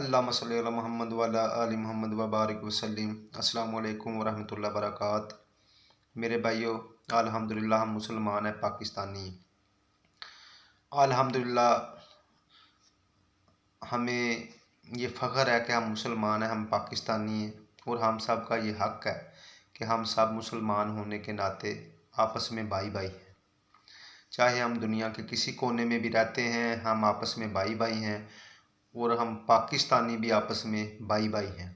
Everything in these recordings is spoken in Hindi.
अल्लाहुम्मा सल्लि अला मुहम्मद व अला आलि मुहम्मद व बारिक वसल्लिम। अस्सलामु अलैकुम व रहमतुल्लाहि व बरकातहू। मेरे भाइयों, अल्हम्दुलिल्लाह हम मुसलमान हैं, पाकिस्तानी हैं। अल्हम्दुलिल्लाह हमें ये फ़ख्र है कि हम मुसलमान हैं, हम पाकिस्तानी हैं और हम सब का ये हक़ है कि हम सब मुसलमान होने के नाते आपस में भाई भाई हैं। चाहे हम दुनिया के किसी कोने में भी रहते हैं, हम आपस में भाई भाई हैं और हम पाकिस्तानी भी आपस में भाई भाई हैं।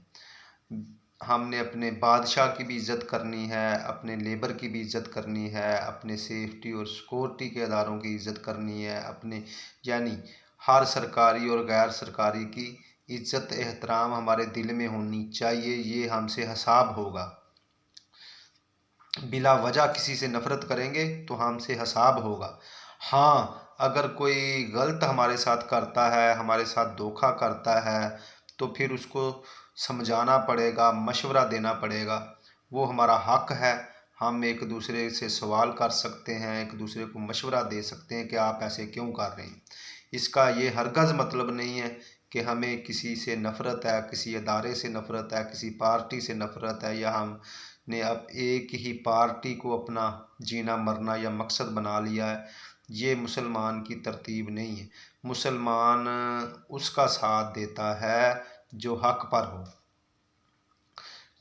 हमने अपने बादशाह की भी इज़्ज़त करनी है, अपने लेबर की भी इज़्ज़त करनी है, अपने सेफ्टी और सिक्योरिटी के अदारों की इज़्ज़त करनी है, अपने यानी हर सरकारी और गैर सरकारी की इज़्ज़त एहतराम हमारे दिल में होनी चाहिए। ये हमसे हिसाब होगा। बिला वजह किसी से नफ़रत करेंगे तो हमसे हिसाब होगा। हाँ, अगर कोई गलत हमारे साथ करता है, हमारे साथ धोखा करता है, तो फिर उसको समझाना पड़ेगा, मशवरा देना पड़ेगा। वो हमारा हक़ है। हम एक दूसरे से सवाल कर सकते हैं, एक दूसरे को मशवरा दे सकते हैं कि आप ऐसे क्यों कर रहे हैं। इसका ये हरगज़ मतलब नहीं है कि हमें किसी से नफ़रत है, किसी अदारे से नफ़रत है, किसी पार्टी से नफ़रत है, या हमने अब एक ही पार्टी को अपना जीना मरना या मकसद बना लिया है। ये मुसलमान की तरतीब नहीं है। मुसलमान उसका साथ देता है जो हक़ पर हो।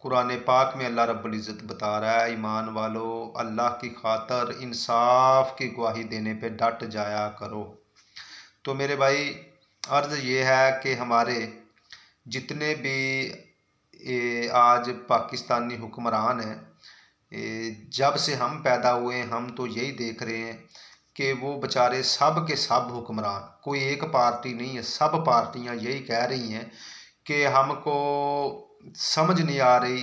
कुरान पाक में अल्लाह रब्बुल इज़्ज़त बता रहा है, ईमान वालो, अल्लाह की खातर इंसाफ की गवाही देने पे डट जाया करो। तो मेरे भाई, अर्ज़ ये है कि हमारे जितने भी आज पाकिस्तानी हुक्मरान हैं, जब से हम पैदा हुए हम तो यही देख रहे हैं कि वो बेचारे सब के सब हुक्मरान, कोई एक पार्टी नहीं है, सब पार्टियां यही कह रही हैं कि हमको समझ नहीं आ रही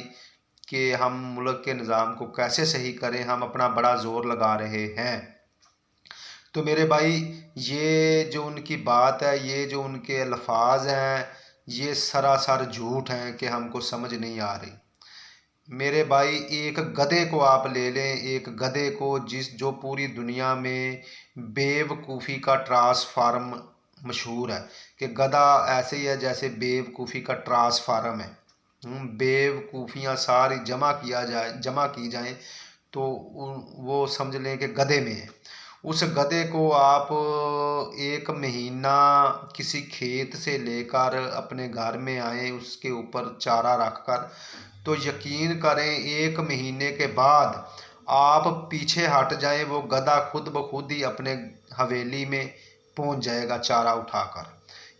कि हम मुल्क के निज़ाम को कैसे सही करें, हम अपना बड़ा ज़ोर लगा रहे हैं। तो मेरे भाई, ये जो उनकी बात है, ये जो उनके अल्फाज हैं, ये सरासर झूठ हैं कि हमको समझ नहीं आ रही। मेरे भाई, एक गधे को आप ले लें, एक गधे को जो पूरी दुनिया में बेवकूफ़ी का ट्रांसफार्म मशहूर है कि गधा ऐसे ही है जैसे बेवकूफ़ी का ट्रांसफार्म है। बेवकूफ़ियाँ सारी जमा की जाएं तो वो समझ लें कि गधे में है। उस गधे को आप एक महीना किसी खेत से लेकर अपने घर में आए, उसके ऊपर चारा रखकर, तो यकीन करें एक महीने के बाद आप पीछे हट जाएं, वो गधा खुद ब खुद ही अपने हवेली में पहुंच जाएगा, चारा उठाकर,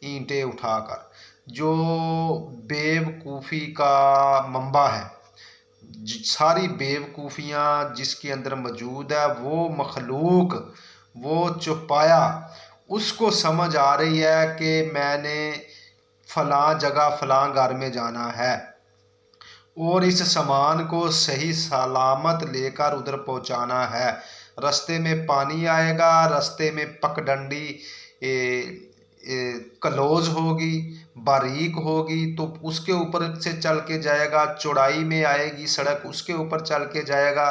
ईंटें उठाकर। जो बेवकूफ़ी का मंबा है, सारी बेवकूफ़ियाँ जिसके अंदर मौजूद है, वो मखलूक, वो चौपाया, उसको समझ आ रही है कि मैंने फ़लाँ जगह फ़लाँ घर में जाना है और इस सामान को सही सलामत लेकर उधर पहुंचाना है। रास्ते में पानी आएगा, रास्ते में पगडंडी क्लोज होगी, बारीक होगी तो उसके ऊपर से चल के जाएगा, चौड़ाई में आएगी सड़क, उसके ऊपर चल के जाएगा।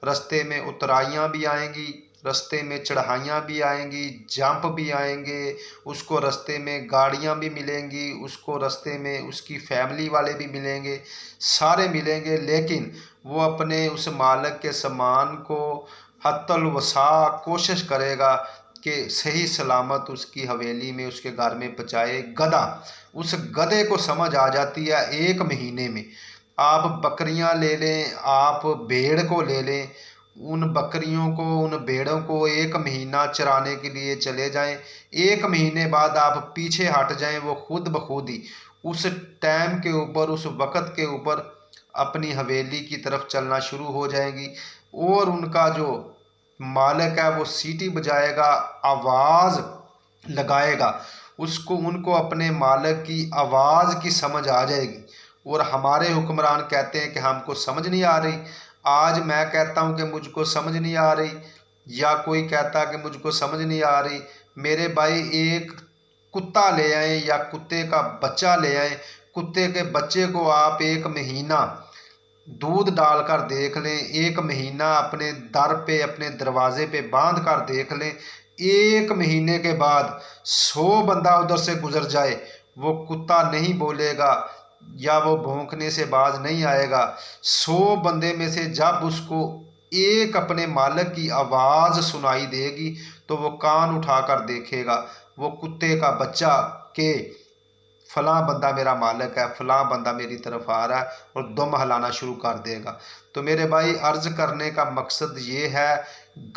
रास्ते में उतराइयाँ भी आएंगी, रास्ते में चढ़ाइयाँ भी आएंगी, जंप भी आएंगे, उसको रास्ते में गाड़ियाँ भी मिलेंगी, उसको रास्ते में उसकी फैमिली वाले भी मिलेंगे, सारे मिलेंगे। लेकिन वो अपने उस मालिक के सामान को हत्तल वसा कोशिश करेगा कि सही सलामत उसकी हवेली में, उसके घर में पहुँचाए। गधा, उस गधे को समझ आ जाती है एक महीने में। आप बकरियां ले लें, आप भेड़ को ले लें, उन बकरियों को, उन भेड़ों को एक महीना चराने के लिए चले जाएं, एक महीने बाद आप पीछे हट जाएं, वो खुद ब खुद ही उस टाइम के ऊपर, उस वक़्त के ऊपर अपनी हवेली की तरफ चलना शुरू हो जाएंगी और उनका जो मालिक है वो सीटी बजाएगा, आवाज़ लगाएगा, उसको, उनको अपने मालिक की आवाज़ की समझ आ जाएगी। और हमारे हुक्मरान कहते हैं कि हमको समझ नहीं आ रही। आज मैं कहता हूं कि मुझको समझ नहीं आ रही, या कोई कहता कि मुझको समझ नहीं आ रही। मेरे भाई, एक कुत्ता ले आए या कुत्ते का बच्चा ले आए, कुत्ते के बच्चे को आप एक महीना दूध डालकर देख लें, एक महीना अपने दर पे, अपने दरवाजे पे बांध कर देख लें, एक महीने के बाद 100 बंदा उधर से गुजर जाए, वो कुत्ता नहीं बोलेगा या वो भौंकने से बाज नहीं आएगा। 100 बंदे में से जब उसको एक अपने मालिक की आवाज़ सुनाई देगी तो वो कान उठाकर देखेगा, वो कुत्ते का बच्चा के फलां बंदा मेरा मालिक है, फलां बंदा मेरी तरफ आ रहा है, और दुम हिलाना शुरू कर देगा। तो मेरे भाई, अर्ज करने का मकसद ये है,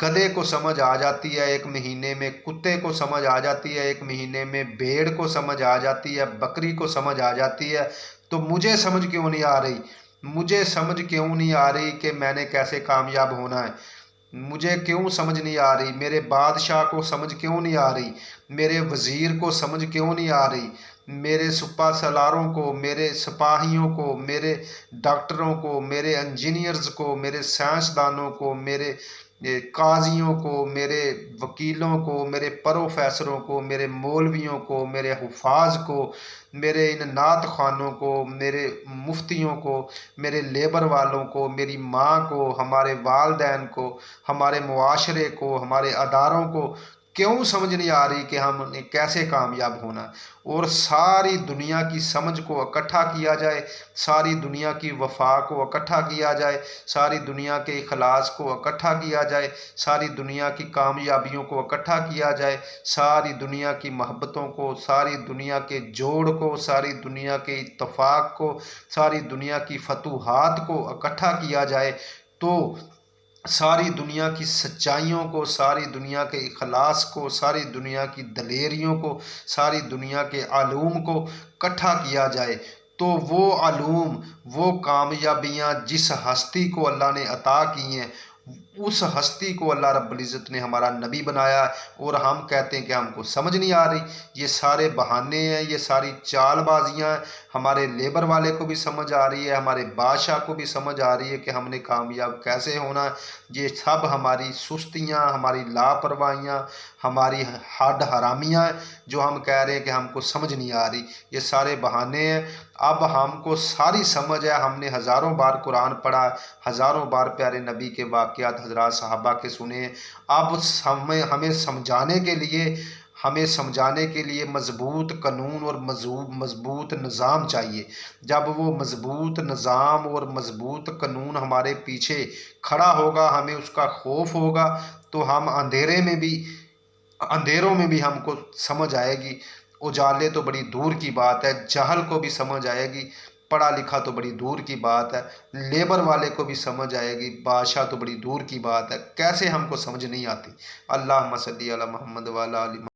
गधे को समझ आ जाती है 1 महीने में, कुत्ते को समझ आ जाती है 1 महीने में, भेड़ को समझ आ जाती है, बकरी को समझ आ जाती है, तो मुझे समझ क्यों नहीं आ रही? मुझे समझ क्यों नहीं आ रही कि मैंने कैसे कामयाब होना है? मुझे क्यों समझ नहीं आ रही? मेरे बादशाह को समझ क्यों नहीं आ रही? मेरे वज़ीर को समझ क्यों नहीं आ रही? मेरे सुपा सलारों को, मेरे सिपाहियों को, मेरे डॉक्टरों को, मेरे इंजीनियर्स को, मेरे साइंसदानों को, मेरे काजियों को, मेरे वकीलों को, मेरे प्रोफेसरों को, मेरे मौलवियों को, मेरे हुफाज को, मेरे इन नात खानों को, मेरे मुफ्तियों को, मेरे लेबर वालों को, मेरी माँ को, हमारे वालदैन को, हमारे मुआशरे को, हमारे अदारों को क्यों समझ नहीं आ रही कि हमने कैसे कामयाब होना है? और सारी दुनिया की समझ को इकट्ठा किया जाए, सारी दुनिया की वफा को इकट्ठा किया जाए, सारी दुनिया के इखलास को इकट्ठा किया जाए, सारी दुनिया की कामयाबियों को इकट्ठा किया जाए, सारी दुनिया की मोहब्बतों को, सारी दुनिया के जोड़ को, सारी दुनिया के इत्तफाक को, सारी दुनिया की फतूहात को इकट्ठा किया जाए, तो सारी दुनिया की सच्चाइयों को, सारी दुनिया के इखलास को, सारी दुनिया की दलेरियों को, सारी दुनिया के आलूम को इकट्ठा किया जाए, तो वो आलूम, वो कामयाबियाँ जिस हस्ती को अल्लाह ने अता की हैं, उस हस्ती को अल्लाह रब्बुल इज़्ज़त ने हमारा नबी बनाया, और हम कहते हैं कि हमको समझ नहीं आ रही। ये सारे बहाने हैं, ये सारी चालबाजियाँ हैं। हमारे लेबर वाले को भी समझ आ रही है, हमारे बादशाह को भी समझ आ रही है कि हमने कामयाब कैसे होना है। ये सब हमारी सुस्तियाँ, हमारी लापरवाहियाँ, हमारी हड हरामियाँ हैं, जो हम कह रहे हैं कि हमको समझ नहीं आ रही। ये सारे बहाने हैं। अब हमको सारी समझ है, हमने हज़ारों बार कुरान पढ़ा, हज़ारों बार प्यारे नबी के वाक़यात हज़रात सहाबा के सुने। अब हमें समझाने के लिए मज़बूत कानून और मज़बूत निज़ाम चाहिए। जब वो मज़बूत निज़ाम और मज़बूत कानून हमारे पीछे खड़ा होगा, हमें उसका खौफ होगा, तो हम अंधेरों में भी हमको समझ आएगी। उजाले तो बड़ी दूर की बात है, जहल को भी समझ आएगी, पढ़ा लिखा तो बड़ी दूर की बात है, लेबर वाले को भी समझ आएगी, बादशाह तो बड़ी दूर की बात है। कैसे हमको समझ नहीं आती? अल्लाहुम्मा सल्ली अला मुहम्मद व अला आलि